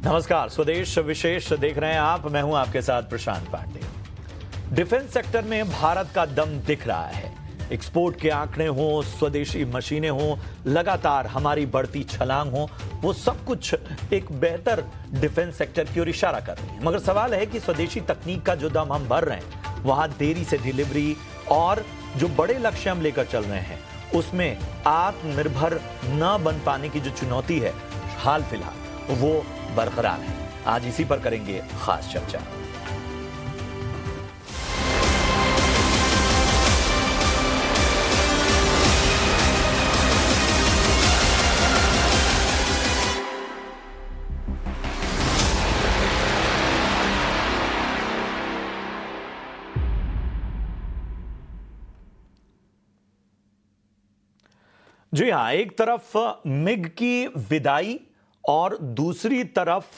नमस्कार, स्वदेश विशेष देख रहे हैं आप। मैं हूं आपके साथ प्रशांत पांडे। डिफेंस सेक्टर में भारत का दम दिख रहा है। एक्सपोर्ट के आंकड़े हों, स्वदेशी मशीनें हों, लगातार हमारी बढ़ती छलांग हो, वो सब कुछ एक बेहतर डिफेंस सेक्टर की ओर इशारा कर रही है। मगर सवाल है कि स्वदेशी तकनीक का जो दम हम भर रहे हैं, वहां देरी से डिलीवरी और जो बड़े लक्ष्य हम लेकर चल रहे हैं, उसमें आत्मनिर्भर न बन पाने की जो चुनौती है हाल फिलहाल, वो बरकरार है। आज इसी पर करेंगे खास चर्चा। जी हां, एक तरफ मिग की विदाई और दूसरी तरफ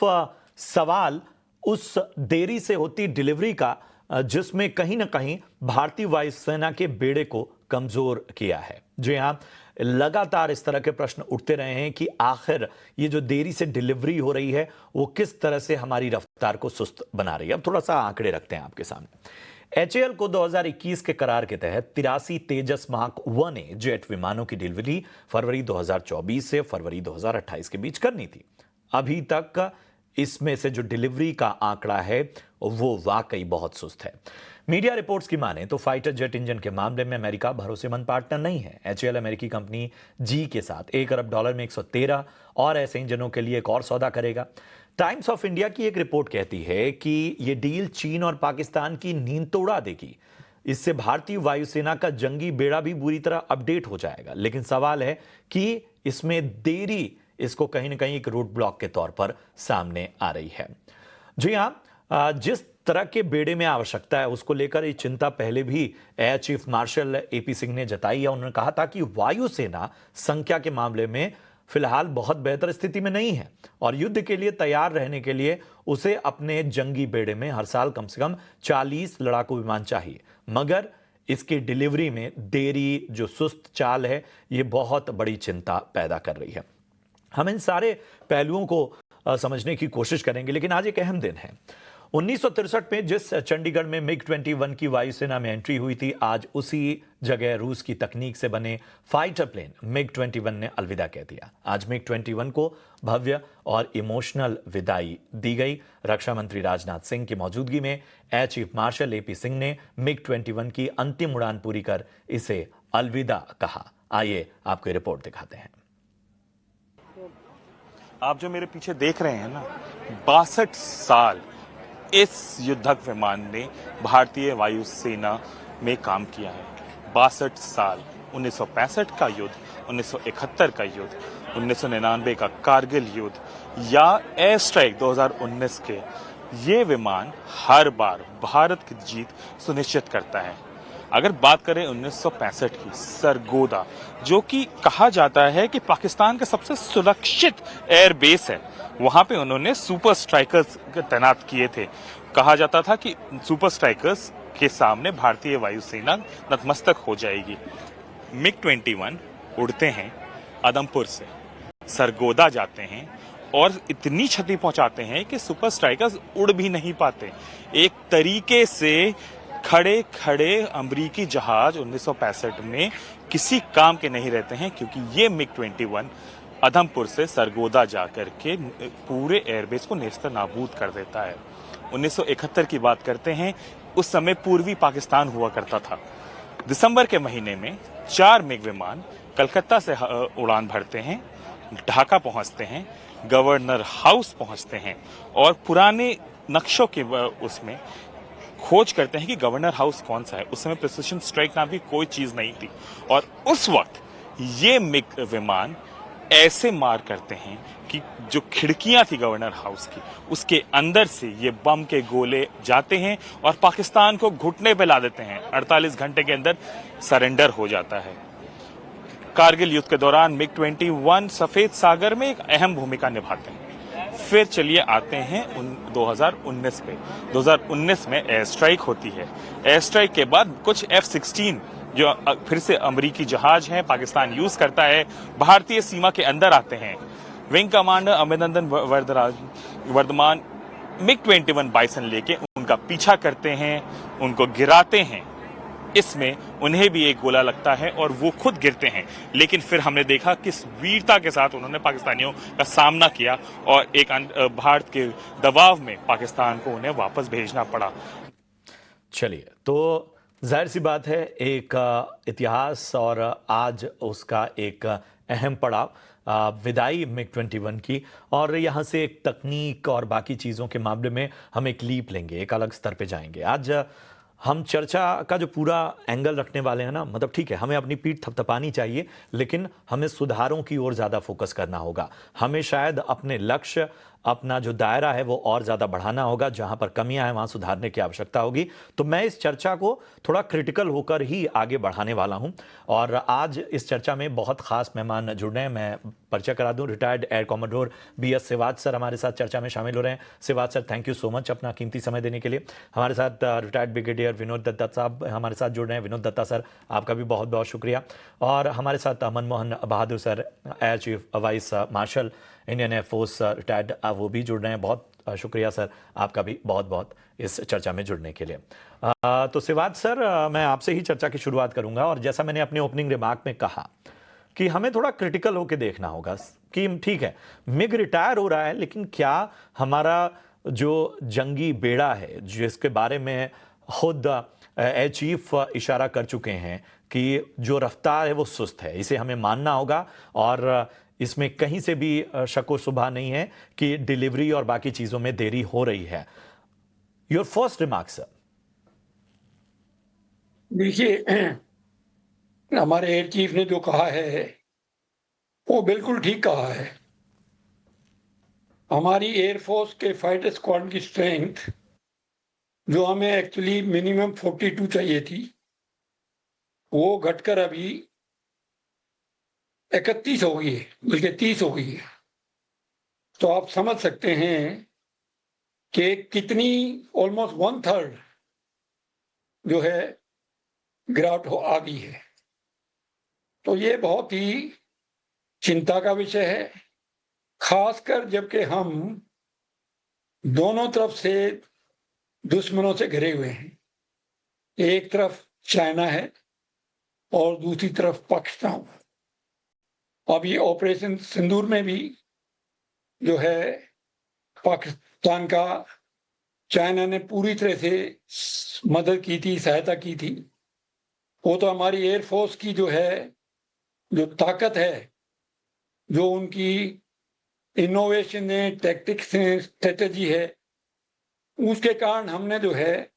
सवाल उस देरी से होती डिलीवरी का, जिसमें कहीं ना कहीं भारतीय वायुसेना के बेड़े को कमजोर किया है। जी हां, लगातार इस तरह के प्रश्न उठते रहे हैं कि आखिर ये जो देरी से डिलीवरी हो रही है, वो किस तरह से हमारी रफ्तार को सुस्त बना रही है। अब थोड़ा सा आंकड़े रखते हैं आपके सामने। एचएएल को 2021 के करार के तहत 83 तेजस मार्क 1A जेट विमानों की डिलीवरी फरवरी 2024 से फरवरी 2028 के बीच करनी थी। अभी तक इसमें से जो डिलीवरी का आंकड़ा है वो वाकई बहुत सुस्त है। मीडिया रिपोर्ट्स की माने तो फाइटर जेट इंजन के मामले में अमेरिका भरोसेमंद पार्टनर नहीं है। एचएएल अमेरिकी कंपनी जी के साथ $1 अरब में 113 और ऐसे इंजनों के लिए एक और सौदा करेगा। टाइम्स ऑफ इंडिया की एक रिपोर्ट कहती है कि यह डील चीन और पाकिस्तान की नींद तो उड़ा देगी। इससे भारतीय वायुसेना का जंगी बेड़ा भी बुरी तरह अपडेट हो जाएगा। लेकिन सवाल है कि इसमें देरी इसको कहीं ना कहीं एक रोड ब्लॉक के तौर पर सामने आ रही है। जी हां, जिस तरह के बेड़े में आवश्यकता है उसको लेकर ये चिंता पहले भी air chief marshal AP Singh ने जताई है। उन्होंने कहा था कि वायुसेना संख्या के मामले में फिलहाल बहुत बेहतर स्थिति में नहीं है और युद्ध के लिए तैयार रहने के लिए उसे अपने जंगी बेड़े में हर साल कम से कम 40 लड़ाकू विमान चाहिए। मगर इसकी डिलीवरी में देरी, जो सुस्त चाल है, ये बहुत बड़ी चिंता पैदा कर रही है। हम इन सारे पहलुओं को समझने की कोशिश करेंगे, लेकिन आज एक अहम दिन है। 1963 में जिस चंडीगढ़ में मिग 21 की वायुसेना में एंट्री हुई थी, आज उसी जगह रूस की तकनीक से बने फाइटर प्लेन मिग 21 ने अलविदा कह दिया। आज मिग 21 को भव्य और इमोशनल विदाई दी गई। रक्षा मंत्री राजनाथ सिंह की मौजूदगी में air chief marshal AP Singh ने मिग 21 की अंतिम उड़ान पूरी कर इसे अलविदा कहा। आइए आपको रिपोर्ट दिखाते हैं। आप जो मेरे पीछे देख रहे हैं ना, 62 साल इस युद्धक विमान ने भारतीय वायुसेना में काम किया है। 62 साल, 1965 का युद्ध, 1971 का युद्ध, 1999 का कारगिल युद्ध या एयर स्ट्राइक 2019 के, ये विमान हर बार भारत की जीत सुनिश्चित करता है। अगर बात करें 1965 की, सरगोदा, जो कि कहा जाता है कि पाकिस्तान का सबसे सुरक्षित एयर बेस है, वहां पे उन्होंने सुपर स्ट्राइकर्स तैनात किए थे। कहा जाता था कि सुपर स्ट्राइकर्स के सामने भारतीय वायुसेना नतमस्तक हो जाएगी। मिग 21 उड़ते हैं आदमपुर से, सरगोदा जाते हैं और इतनी क्षति पहुंचाते हैं कि सुपर स्ट्राइकर्स उड़ भी नहीं पाते। एक तरीके से खड़े खड़े अमरीकी जहाज 1965 में किसी काम के नहीं रहते हैं, क्योंकि ये मिग 21 आदमपुर से सरगोदा जाकर के पूरे एयरबेस को नेस्त नाबूद कर देता है। 1971 की बात करते हैं, उस समय पूर्वी पाकिस्तान हुआ करता था। दिसंबर के महीने में 4 मिग विमान कलकत्ता से उड़ान भरते हैं, ढाका पहुंचते हैं, गवर्नर हाउस पहुंचते हैं और पुराने नक्शों के उसमें खोज करते हैं कि गवर्नर हाउस कौन सा है। उस समय प्रिसिशन स्ट्राइक नाम की कोई चीज नहीं थी और उस वक्त ये मिग विमान ऐसे मार करते हैं कि जो खिड़कियां थी गवर्नर हाउस की, उसके अंदर से ये बम के गोले जाते हैं और पाकिस्तान को घुटने पे ला देते हैं। 48 घंटे के अंदर सरेंडर हो जाता है। कारगिल युद्ध के दौरान मिग 21 सफेद सागर में एक अहम भूमिका निभाते हैं। फिर चलिए आते हैं 2019 पे। 2019 में एयर स्ट्राइक होती है। एयर स्ट्राइक के बाद कुछ F-16 जो फिर से अमेरिकी जहाज हैं, पाकिस्तान यूज करता है, भारतीय सीमा के अंदर आते हैं। Wing commander Abhinandan Varthaman MiG-21 bison लेके उनका पीछा करते हैं, उनको गिराते हैं। इसमें उन्हें भी एक गोला लगता है और वो खुद गिरते हैं, लेकिन फिर हमने देखा किस वीरता के साथ उन्होंने पाकिस्तानियों का सामना किया और एक भारत के दबाव में पाकिस्तान को उन्हें वापस भेजना पड़ा। चलिए, तो जाहिर सी बात है, एक इतिहास और आज उसका एक अहम पड़ाव विदाई MiG-21 की, और यहाँ से एक तकनीक और बाकी चीज़ों के मामले में हम एक लीप लेंगे, एक अलग स्तर पे जाएंगे। आज हम चर्चा का जो पूरा एंगल रखने वाले हैं ना, मतलब ठीक है, हमें अपनी पीठ थपथपानी चाहिए, लेकिन हमें सुधारों की ओर ज़्यादा फोकस करना होगा। हमें शायद अपने लक्ष्य, अपना जो दायरा है वो और ज़्यादा बढ़ाना होगा। जहां पर कमियां हैं वहां सुधारने की आवश्यकता होगी। तो मैं इस चर्चा को थोड़ा क्रिटिकल होकर ही आगे बढ़ाने वाला हूं, और आज इस चर्चा में बहुत खास मेहमान जुड़ रहे हैं। मैं परिचय करा दूं, retired air commodore BS Siwach sir हमारे साथ चर्चा में शामिल हो रहे हैं। Siwach sir, thank you so much अपना कीमती समय देने के लिए। हमारे साथ रिटायर्ड ब्रिगेडियर विनोद दत्ता साहब हमारे साथ जुड़ रहे हैं। विनोद दत्ता सर, आपका भी बहुत बहुत शुक्रिया। और हमारे साथ Manmohan Bahadur sir, air chief vice marshal Indian air force retired, वो भी जुड़ रहे हैं। बहुत शुक्रिया सर, आपका भी बहुत बहुत इस चर्चा में जुड़ने के लिए। तो सिवाज सर, मैं आपसे ही चर्चा की शुरुआत करूंगा, और जैसा मैंने अपने ओपनिंग रिमार्क में कहा कि हमें थोड़ा क्रिटिकल होकर देखना होगा कि ठीक है, मिग रिटायर हो रहा है, लेकिन क्या हमारा जो जंगी बेड़ा है, जिसके बारे में खुद एयर चीफ इशारा कर चुके हैं कि जो रफ्तार है वो सुस्त है, इसे हमें मानना होगा, और इसमें कहीं से भी शक व शुबा नहीं है कि डिलीवरी और बाकी चीजों में देरी हो रही है। Your first remark sir. देखिए, हमारे एयर चीफ ने जो कहा है वो बिल्कुल ठीक कहा है। हमारी एयरफोर्स के फाइटर स्क्वाड की स्ट्रेंथ, जो हमें एक्चुअली मिनिमम 42 चाहिए थी, वो घटकर अभी 31 हो गई है, बल्कि 30 हो गई है। तो आप समझ सकते हैं कि कितनी ऑलमोस्ट 1/3 जो है गिरावट आ गई है। तो ये बहुत ही चिंता का विषय है, खासकर जबकि हम दोनों तरफ से दुश्मनों से घिरे हुए हैं। एक तरफ चाइना है और दूसरी तरफ पाकिस्तान। अभी ऑपरेशन सिंदूर में भी जो है पाकिस्तान का, चाइना ने पूरी तरह से मदद की थी, सहायता की थी। वो तो हमारी एयरफोर्स की जो है, जो ताकत है, जो उनकी इनोवेशन है, टैक्टिक्स है, स्ट्रेटेजी है, उसके कारण हमने जो है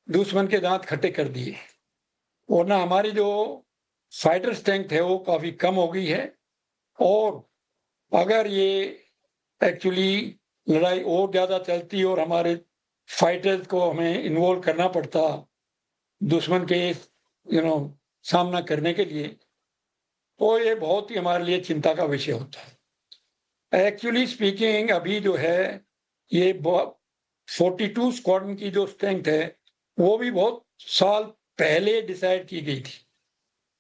दुश्मन के दांत खट्टे कर दिए। वरना हमारी जो फाइटर स्ट्रेंथ है वो काफी कम हो गई है। और अगर ये एक्चुअली लड़ाई और ज्यादा चलती और हमारे फाइटर्स को हमें इन्वॉल्व करना पड़ता दुश्मन के सामना करने के लिए, तो ये बहुत ही हमारे लिए चिंता का विषय होता है। एक्चुअली स्पीकिंग, अभी जो है ये 42 स्क्वाड्रन की जो स्ट्रेंथ है वो भी बहुत साल पहले डिसाइड की गई थी,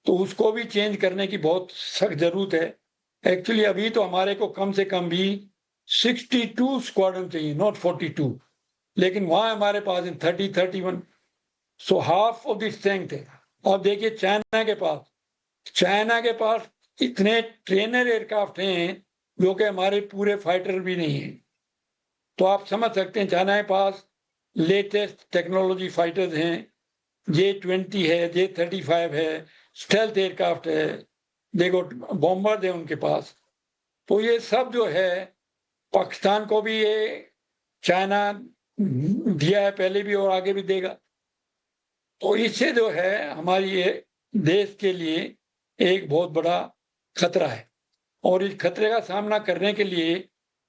तो उसको भी चेंज करने की बहुत सख्त जरूरत है। एक्चुअली अभी तो हमारे को कम से कम भी 62 स्क्वाड्रन चाहिए, नॉट 42, लेकिन वहां हमारे पास 31, so half of the strength है। अब देखिए चाइना के पास इतने ट्रेनर एयरक्राफ्ट हैं जो कि हमारे पूरे फाइटर भी नहीं है। तो आप समझ सकते हैं चाइना के पास लेटेस्ट टेक्नोलॉजी फाइटर्स हैं, J-20 है, J-35 है, स्टेल्थ एयरक्राफ्ट है, देखो बॉम्बर है उनके पास। तो ये सब जो है पाकिस्तान को भी ये चाइना दिया है पहले भी और आगे भी देगा। तो इससे जो है हमारी ये देश के लिए एक बहुत बड़ा खतरा है, और इस खतरे का सामना करने के लिए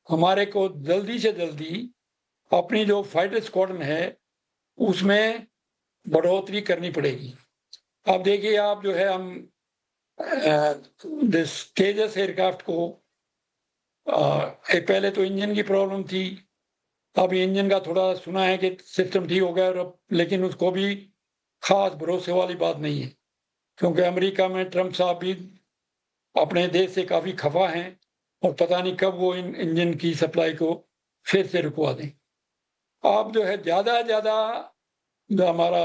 हमारे को जल्दी से जल्दी अपनी जो फाइटर स्क्वाड्रन है उसमें बढ़ोतरी करनी पड़ेगी। अब देखिए, आप जो है हम तेजस एयरक्राफ्ट को पहले तो इंजन की प्रॉब्लम थी, अब इंजन का थोड़ा सुना है कि सिस्टम ठीक हो गया, और लेकिन उसको भी खास भरोसे वाली बात नहीं है, क्योंकि अमेरिका में ट्रंप साहब भी अपने देश से काफी खफा हैं और पता नहीं कब वो इन इंजन की सप्लाई को फिर से रुकवा दें। अब जो है ज़्यादा जो हमारा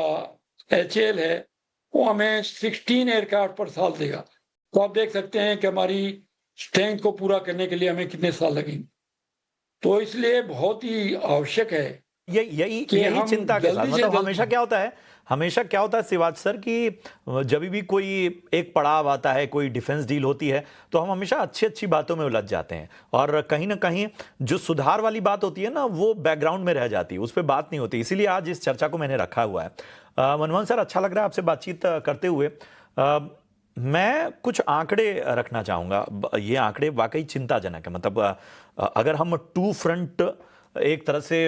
HAL है वो हमें 16 एयरक्राफ्ट पर साल देगा। तो आप देख सकते हैं कि हमारी स्ट्रेंथ को पूरा करने के लिए हमें कितने साल लगेंगे। तो इसलिए बहुत ही आवश्यक है यही कि यही हम चिंता के साथ, जल्दी से मतलब हमेशा क्या होता है शिवाज सर कि जब भी कोई एक पड़ाव आता है, कोई डिफेंस डील होती है, तो हम हमेशा अच्छी अच्छी बातों में उलझ जाते हैं और कहीं ना कहीं जो सुधार वाली बात होती है ना, वो बैकग्राउंड में रह जाती है, उस पर बात नहीं होती। इसीलिए आज इस चर्चा को मैंने रखा हुआ है। मनमोहन सर, अच्छा लग रहा है आपसे बातचीत करते हुए। मैं कुछ आंकड़े रखना चाहूंगा। ये आंकड़े वाकई चिंताजनक है। मतलब अगर हम टू फ्रंट एक तरह से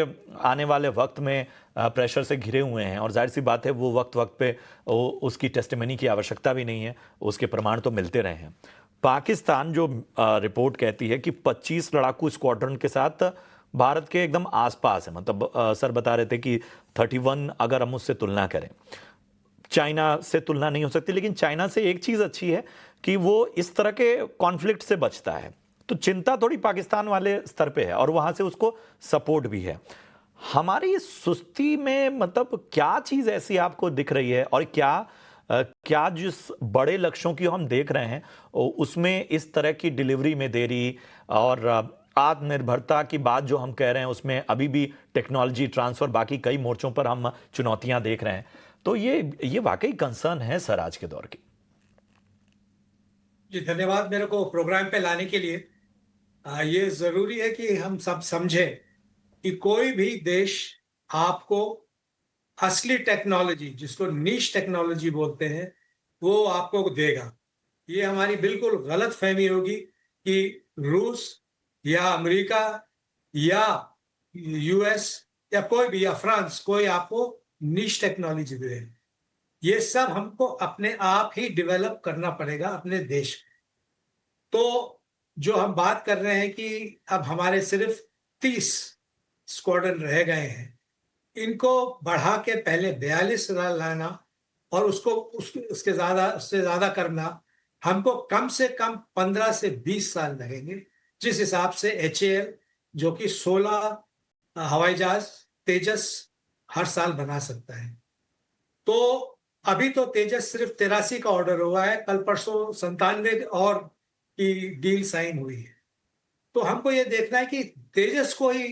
आने वाले वक्त में प्रेशर से घिरे हुए हैं, और जाहिर सी बात है वो वक्त वक्त पे उसकी टेस्टिमनी की आवश्यकता भी नहीं है, उसके प्रमाण तो मिलते रहे हैं। पाकिस्तान जो रिपोर्ट कहती है कि 25 लड़ाकू स्क्वाड्रन के साथ भारत के एकदम आसपास है। मतलब सर बता रहे थे कि 31 अगर हम उससे तुलना करें, चाइना से तुलना नहीं हो सकती, लेकिन चाइना से एक चीज अच्छी है कि वो इस तरह के कॉन्फ्लिक्ट से बचता है। तो चिंता थोड़ी पाकिस्तान वाले स्तर पे है और वहां से उसको सपोर्ट भी है। हमारी सुस्ती में मतलब क्या चीज ऐसी आपको दिख रही है, और क्या जिस बड़े लक्ष्यों की हम देख रहे हैं उसमें इस तरह की डिलीवरी में देरी, और आत्मनिर्भरता की बात जो हम कह रहे हैं उसमें अभी भी टेक्नोलॉजी ट्रांसफर, बाकी कई मोर्चों पर हम चुनौतियां देख रहे हैं। तो ये वाकई कंसर्न है सर आज के दौर की। जी धन्यवाद मेरे को प्रोग्राम पे लाने के लिए। ये जरूरी है कि हम सब समझें कि कोई भी देश आपको असली टेक्नोलॉजी, जिसको नीश टेक्नोलॉजी बोलते हैं, वो आपको देगा। ये हमारी बिल्कुल गलत फहमी होगी कि रूस या अमेरिका या US या कोई भी, या फ्रांस, कोई आपको नीश टेक्नोलॉजी दे। ये सब हमको अपने आप ही डेवलप करना पड़ेगा अपने देश में। तो जो हम बात कर रहे हैं कि अब हमारे सिर्फ 30 स्क्वाड्रन रह गए हैं, इनको बढ़ा के पहले 42 लाना और उसके उससे ज्यादा करना, हमको कम से कम 15 से 20 साल लगेंगे। जिस हिसाब से HAL जो कि 16 हवाई जहाज तेजस हर साल बना सकता है, तो अभी तो तेजस सिर्फ 83 का ऑर्डर हुआ है, कल परसों 97 और की डील साइन हुई है। तो हमको ये देखना है कि तेजस को ही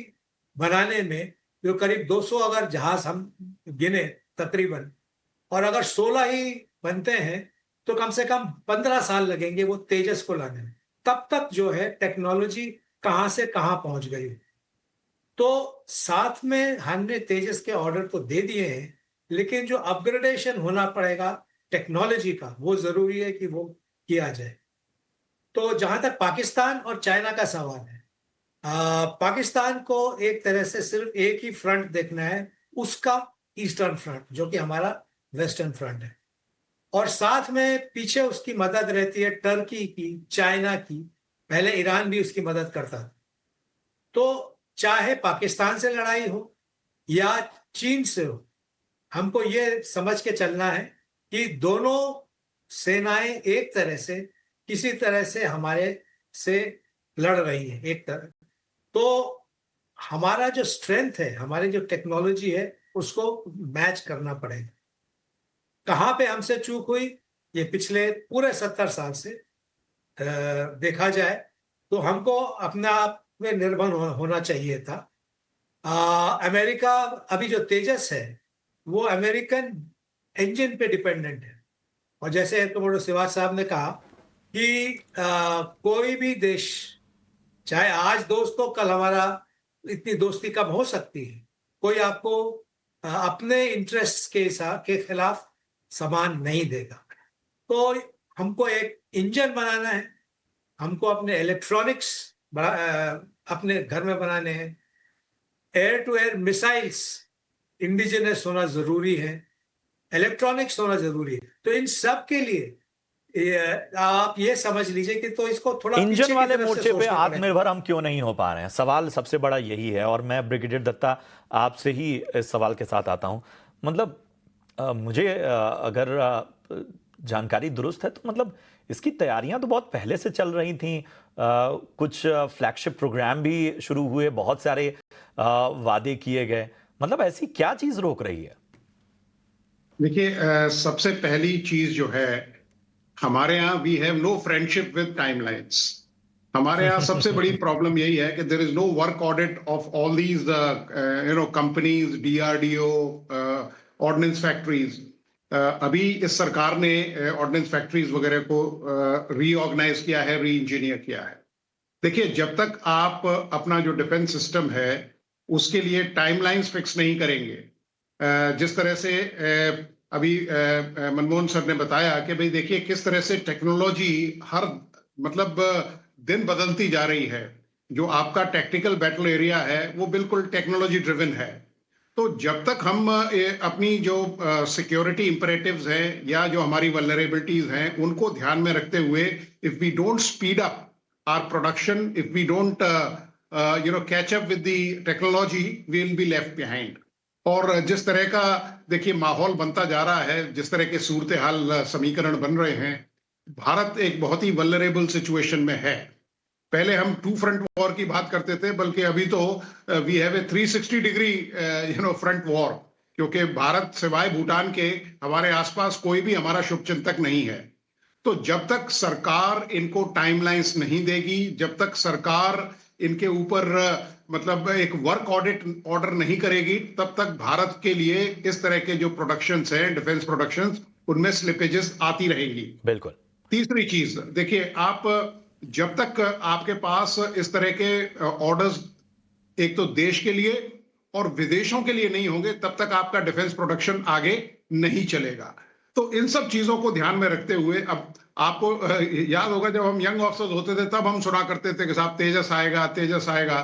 बनाने में जो करीब 200 अगर जहाज हम गिने तकरीबन, और अगर 16 ही बनते हैं तो कम से कम 15 साल लगेंगे वो तेजस को लाने में। तब तक जो है टेक्नोलॉजी कहां से कहां पहुंच गई। तो साथ में हमने तेजस के ऑर्डर तो दे दिए हैं, लेकिन जो अपग्रेडेशन होना पड़ेगा टेक्नोलॉजी का, वो जरूरी है कि वो किया जाए। तो जहां तक पाकिस्तान और चाइना का सवाल है, पाकिस्तान को एक तरह से सिर्फ एक ही फ्रंट देखना है, उसका ईस्टर्न फ्रंट, जो कि हमारा वेस्टर्न फ्रंट है, और साथ में पीछे उसकी मदद रहती है टर्की की, चाइना की, पहले ईरान भी उसकी मदद करता। तो चाहे पाकिस्तान से लड़ाई हो या चीन से हो, हमको ये समझ के चलना है कि दोनों सेनाएं एक तरह से किसी तरह से हमारे से लड़ रही है एक तरह। तो हमारा जो स्ट्रेंथ है, हमारी जो टेक्नोलॉजी है, उसको मैच करना पड़ेगा। कहाँ पे हमसे चूक हुई, ये पिछले पूरे 70 साल से देखा जाए तो हमको अपने आप में निर्भर होना चाहिए था। अमेरिका, अभी जो तेजस है वो अमेरिकन इंजन पे डिपेंडेंट है, और जैसे कमोडोर सिवाज साहब ने कहा कि कोई भी देश, चाहे आज दोस्त हो कल हमारा, इतनी दोस्ती कब हो सकती है, कोई आपको अपने इंटरेस्ट के खिलाफ सामान नहीं देगा। तो हमको एक इंजन बनाना है, हमको अपने इलेक्ट्रॉनिक्स अपने घर में बनाने हैं, air to air missiles indigenous होना जरूरी है, इलेक्ट्रॉनिक्स होना जरूरी है। तो इन सब के लिए आप ये समझ लीजिए कि तो इसको थोड़ा इंजन वाले मोर्चे पे आत्मनिर्भर हम क्यों नहीं हो पा रहे हैं, सवाल सबसे बड़ा यही है। और मैं ब्रिगेडियर दत्ता आपसे ही इस सवाल के साथ आता हूं। मतलब मुझे अगर जानकारी दुरुस्त है तो मतलब इसकी तैयारियां तो बहुत पहले से चल रही थी। कुछ फ्लैगशिप प्रोग्राम भी शुरू हुए, बहुत सारे वादे किए गए। मतलब ऐसी क्या चीज रोक रही है? देखिए, सबसे पहली चीज जो है, हमारे यहाँ we have no friendship with timelines. हमारे यहाँ सबसे बड़ी प्रॉब्लम यही है कि there is no work audit of all these companies, DRDO, ordnance factories. अभी इस सरकार ने ऑर्डिनेंस फैक्ट्रीज वगैरह को रीऑर्गेनाइज किया है, री इंजीनियर किया है। देखिए, जब तक आप अपना जो डिफेंस सिस्टम है उसके लिए टाइमलाइंस फिक्स नहीं करेंगे, जिस तरह से अभी मनमोहन सर ने बताया कि भाई देखिए किस तरह से टेक्नोलॉजी हर मतलब दिन बदलती जा रही है। जो आपका टेक्निकल बैटल एरिया है वो बिल्कुल टेक्नोलॉजी ड्रिवन है। तो जब तक हम अपनी जो सिक्योरिटी इंपरेटिव्स हैं या जो हमारी वल्नरेबिलिटीज हैं उनको ध्यान में रखते हुए, if we don't speed up our production, if we don't catch up with the technology, we will be left behind. और जिस तरह का देखिए माहौल बनता जा रहा है, जिस तरह के सूरत हाल समीकरण बन रहे हैं, भारत एक बहुत ही वल्नरेबल सिचुएशन में है। पहले हम टू फ्रंट वॉर की बात करते थे, बल्कि अभी तो we have a 360 degree front war, क्योंकि भारत सिवाय भूटान के हमारे आसपास कोई भी हमारा शुभचिंतक नहीं है। तो जब तक सरकार इनको टाइमलाइंस नहीं देगी, जब तक सरकार इनके ऊपर मतलब एक वर्क ऑडिट ऑर्डर नहीं करेगी, तब तक भारत के लिए इस तरह के जो प्रोडक्शंस हैं, डिफेंस प्रोडक्शंस, उनमें स्लिपेजेस आती रहेंगी। बिल्कुल। तीसरी चीज देखिए, आप जब तक आपके पास इस तरह के ऑर्डर्स एक तो देश के लिए और विदेशों के लिए नहीं होंगे, तब तक आपका डिफेंस प्रोडक्शन आगे नहीं चलेगा। तो इन सब चीजों को ध्यान में रखते हुए, अब आपको याद होगा जब हम यंग ऑफिसर्स होते थे तब हम सुना करते थे कि साहब तेजस आएगा, तेजस आएगा।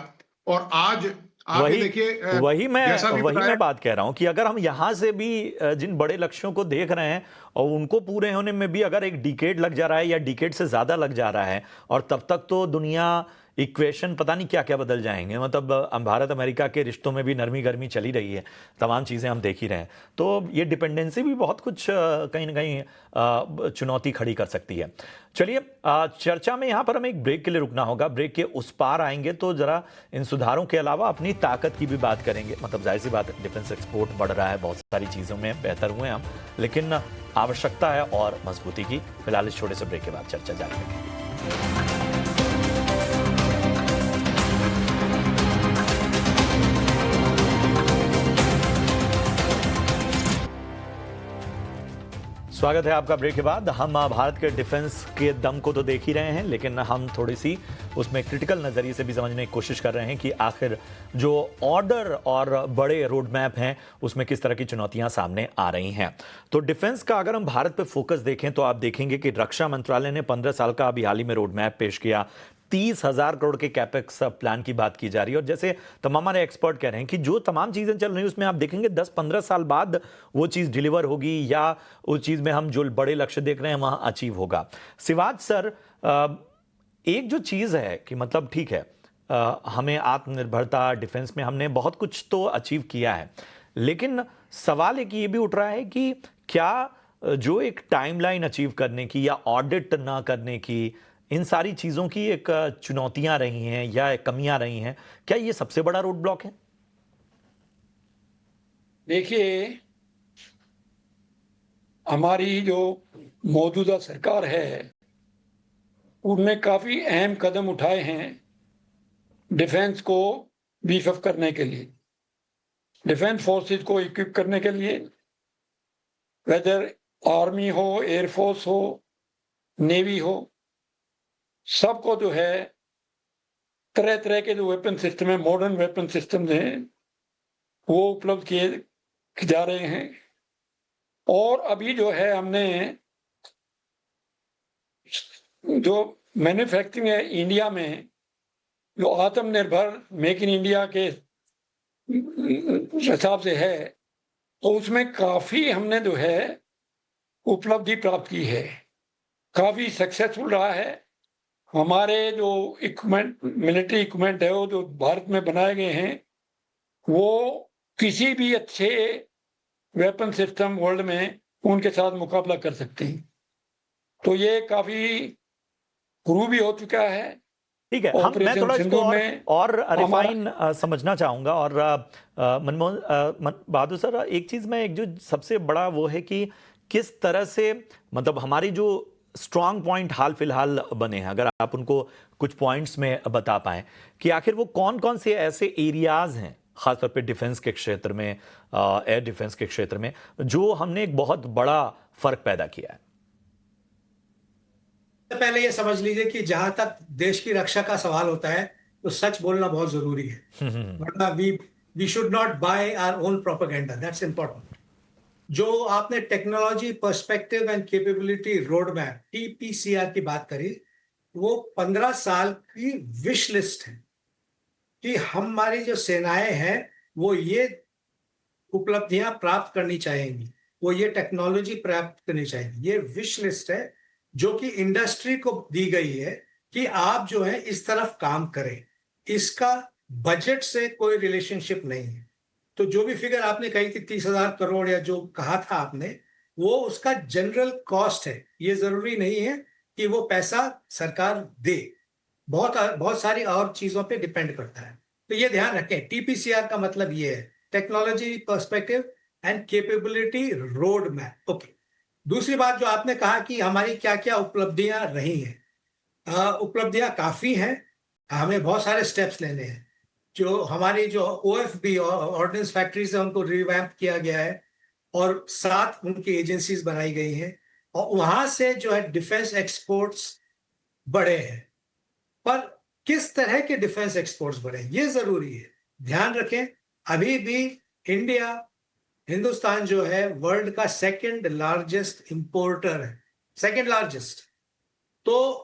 और आज आप वही देखिए, वही जैसा भी मैं बताया, बात कह रहा हूं कि अगर हम यहां से भी जिन बड़े लक्ष्यों को देख रहे हैं और उनको पूरे होने में भी अगर एक डिकेड लग जा रहा है या डिकेड से ज्यादा लग जा रहा है, और तब तक तो दुनिया इक्वेशन पता नहीं क्या क्या बदल जाएंगे। मतलब भारत अमेरिका के रिश्तों में भी नरमी गर्मी चली रही है, तमाम चीज़ें हम देख ही रहे हैं। तो ये डिपेंडेंसी भी बहुत कुछ कहीं ना कहीं चुनौती खड़ी कर सकती है। चलिए, चर्चा में यहाँ पर हमें एक ब्रेक के लिए रुकना होगा। ब्रेक के उस पार आएंगे तो ज़रा इन सुधारों के अलावा अपनी ताकत की भी बात करेंगे। मतलब जाहिर सी बात, डिफेंस एक्सपोर्ट बढ़ रहा है, बहुत सारी चीज़ों में बेहतर हुए हम, लेकिन आवश्यकता है और मजबूती की। फिलहाल इस छोटे से ब्रेक के बाद चर्चा जारी रखेंगे। स्वागत है आपका ब्रेक के बाद। हम भारत के डिफेंस के दम को तो देख ही रहे हैं, लेकिन हम थोड़ी सी उसमें क्रिटिकल नजरिए से भी समझने की कोशिश कर रहे हैं कि आखिर जो ऑर्डर और बड़े रोड मैप हैं उसमें किस तरह की चुनौतियां सामने आ रही हैं। तो डिफेंस का अगर हम भारत पे फोकस देखें तो आप देखेंगे कि रक्षा मंत्रालय ने 15 साल का अभी हाल ही में रोड मैप पेश किया। 30,000 करोड़ के कैपेक्स प्लान की बात की जा रही है, और जैसे तमाम हमारे एक्सपर्ट कह रहे हैं कि जो तमाम चीजें चल रही हैं उसमें आप देखेंगे 10-15 साल बाद वो चीज डिलीवर होगी या उस चीज में हम जो बड़े लक्ष्य देख रहे हैं वहां अचीव होगा। शिवाज सर, एक जो चीज है कि मतलब ठीक है, हमें आत्मनिर्भरता, डिफेंस में हमने बहुत कुछ तो अचीव किया है, लेकिन सवाल एक ये भी उठ रहा है कि क्या जो एक टाइमलाइन अचीव करने की या ऑडिट ना करने की, इन सारी चीजों की एक चुनौतियां रही हैं या कमियां रही हैं, क्या ये सबसे बड़ा रोड ब्लॉक है? देखिए, हमारी जो मौजूदा सरकार है उनने काफी अहम कदम उठाए हैं डिफेंस को बीफ अप करने के लिए, डिफेंस फोर्सेस को इक्विप करने के लिए, वेदर आर्मी हो, एयरफोर्स हो, नेवी हो, सबको जो है तरह तरह के जो वेपन सिस्टम है, मॉडर्न वेपन सिस्टम हैं, वो उपलब्ध किए जा रहे हैं। और अभी जो है हमने जो मैन्युफैक्चरिंग है इंडिया में, जो आत्मनिर्भर मेक इन इंडिया के हिसाब से है, तो उसमें काफी हमने जो है उपलब्धि प्राप्त की है, काफी सक्सेसफुल रहा है। हमारे जो इक्विपमेंट, मिलिट्री इक्विपमेंट है, वो जो भारत में बनाए गए हैं, वो किसी भी अच्छे वेपन सिस्टम वर्ल्ड में उनके साथ मुकाबला कर सकते हैं। तो ये काफी प्रूव भी हो चुका है। ठीक है, मैं ऑपरेशन थोड़ा इसको सिंदूर में और रिफाइन समझना चाहूंगा। और बहादुर सर, एक चीज में, एक जो सबसे बड़ा वो है कि किस तरह से, मतलब हमारी जो स्ट्रांग पॉइंट हाल फिलहाल बने हैं, अगर आप उनको कुछ पॉइंट्स में बता पाएं कि आखिर वो कौन कौन से ऐसे एरियाज हैं, खासतौर पे डिफेंस के क्षेत्र में, एयर डिफेंस के क्षेत्र में, जो हमने एक बहुत बड़ा फर्क पैदा किया है। पहले ये समझ लीजिए कि जहां तक देश की रक्षा का सवाल होता है तो सच बोलना बहुत जरूरी है, वरना we should not buy our own propaganda, that's important. जो आपने technology perspective and capability road map TPCR की बात करी, वो 15 साल की विश लिस्ट है कि हमारी जो सेनाएं हैं वो ये उपलब्धियां प्राप्त करनी चाहेंगी, वो ये टेक्नोलॉजी प्राप्त करनी चाहेंगी। ये विश लिस्ट है जो कि इंडस्ट्री को दी गई है कि आप जो है इस तरफ काम करें। इसका बजट से कोई रिलेशनशिप नहीं है। तो जो भी फिगर आपने कही थी 30,000 करोड़ या जो कहा था आपने, वो उसका जनरल कॉस्ट है। ये जरूरी नहीं है कि वो पैसा सरकार दे, बहुत सारी और चीजों पे डिपेंड करता है। तो ये ध्यान रखें, TPCR का मतलब ये है, technology perspective and capability road map. Okay, दूसरी बात जो आपने कहा कि हमारी क्या क्या उपलब्धियां रही हैं, उपलब्धियां काफी हैं, हमें बहुत सारे स्टेप्स लेने हैं। जो हमारी जो OFB ऑर्डिनेंस फैक्ट्रीज है उनको रिवैम्प किया गया है और 7 उनकी एजेंसीज बनाई गई हैं और वहां से जो है डिफेंस एक्सपोर्ट्स बढ़े हैं। पर किस तरह के डिफेंस एक्सपोर्ट्स बढ़े ये जरूरी है। ध्यान रखें, अभी भी हिंदुस्तान जो है वर्ल्ड का सेकंड लार्जेस्ट इंपोर्टर है, सेकंड लार्जेस्ट। तो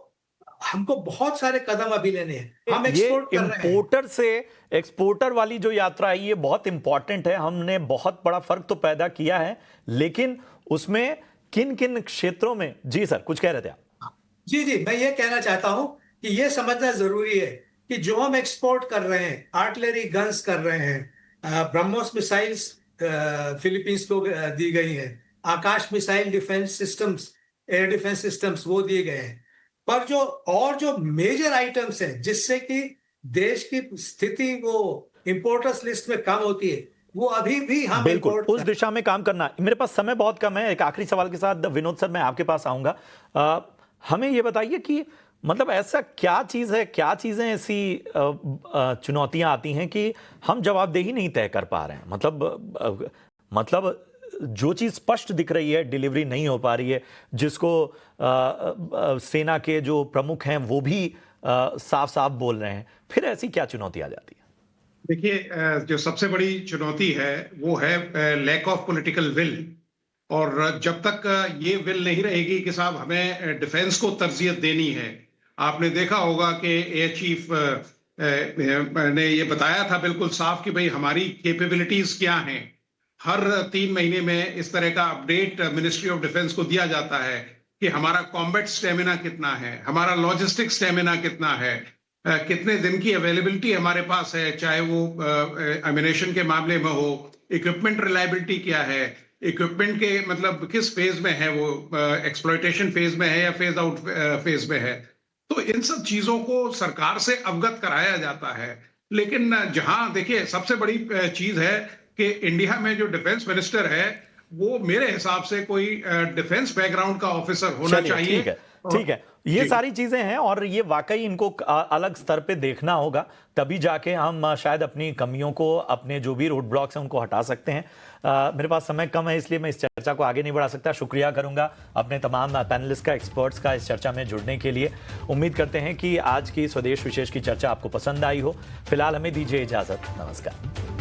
हमको बहुत सारे कदम अभी लेने हैं। हम एक्सपोर्ट कर रहे हैं। इंपोर्टर से एक्सपोर्टर वाली जो यात्रा है ये बहुत इंपॉर्टेंट है। हमने बहुत बड़ा फर्क तो पैदा किया है, लेकिन उसमें किन किन क्षेत्रों में, जी सर कुछ कह रहे थे आप? जी, मैं ये कहना चाहता हूं कि ये समझना जरूरी है कि जो हम एक्सपोर्ट कर रहे हैं, आर्टिलरी गन्स कर रहे हैं, ब्रह्मोस मिसाइल्स फिलीपींस को दी गई है, Akash missile defence systems, air defence systems वो दिए गए हैं। पर जो मेजर आइटम्स हैं जिससे कि देश की स्थिति वो इंपोर्टर्स लिस्ट में कम होती है, वो अभी भी हम बिल्कुल उस दिशा में काम करना। मेरे पास समय बहुत कम है, एक आखिरी सवाल के साथ विनोद सर मैं आपके पास आऊंगा। हमें ये बताइए कि मतलब ऐसा क्या चीज है, क्या चीजें ऐसी चुनौतियां आती हैं कि हम जवाबदेही नहीं तय कर पा रहे हैं? मतलब जो चीज स्पष्ट दिख रही है डिलीवरी नहीं हो पा रही है, जिसको सेना के जो प्रमुख हैं वो भी साफ साफ बोल रहे हैं, फिर ऐसी क्या चुनौती आ जाती है? देखिए, जो सबसे बड़ी चुनौती है वो है लैक ऑफ पॉलिटिकल विल। और जब तक ये विल नहीं रहेगी कि साहब हमें डिफेंस को तरजीह देनी है। आपने देखा होगा कि एयर चीफ ने ये बताया था बिल्कुल साफ कि भाई हमारी कैपेबिलिटीज क्या हैं। हर 3 महीने में इस तरह का अपडेट मिनिस्ट्री ऑफ डिफेंस को दिया जाता है कि हमारा कॉम्बैट स्टेमिना कितना है, हमारा लॉजिस्टिक स्टेमिना कितना है, कितने दिन की अवेलेबिलिटी हमारे पास है, चाहे वो एमिनेशन के मामले में हो, इक्विपमेंट रिलायबिलिटी क्या है, इक्विपमेंट के मतलब किस फेज में है, वो एक्सप्लॉयटेशन फेज में है या फेज आउट फेज में है। तो इन सब चीजों को सरकार से अवगत कराया जाता है। लेकिन जहां देखिए सबसे बड़ी चीज है कि इंडिया में जो डिफेंस मिनिस्टर है वो मेरे हिसाब से कोई डिफेंस बैकग्राउंड का ऑफिसर होना चाहिए। ठीक है, ये सारी चीजें हैं और ये वाकई इनको अलग स्तर पे देखना होगा, तभी जाके हम शायद अपनी कमियों को, अपने जो भी रोड ब्लॉक्स हैं उनको हटा सकते हैं। मेरे पास समय कम है इसलिए मैं इस चर्चा को आगे नहीं बढ़ा सकता। शुक्रिया करूंगा अपने तमाम पैनलिस्ट का, एक्सपर्ट्स का इस चर्चा में जुड़ने के लिए। उम्मीद करते हैं कि आज की स्वदेश विशेष की चर्चा आपको पसंद आई हो। फिलहाल हमें दीजिए इजाजत, नमस्कार।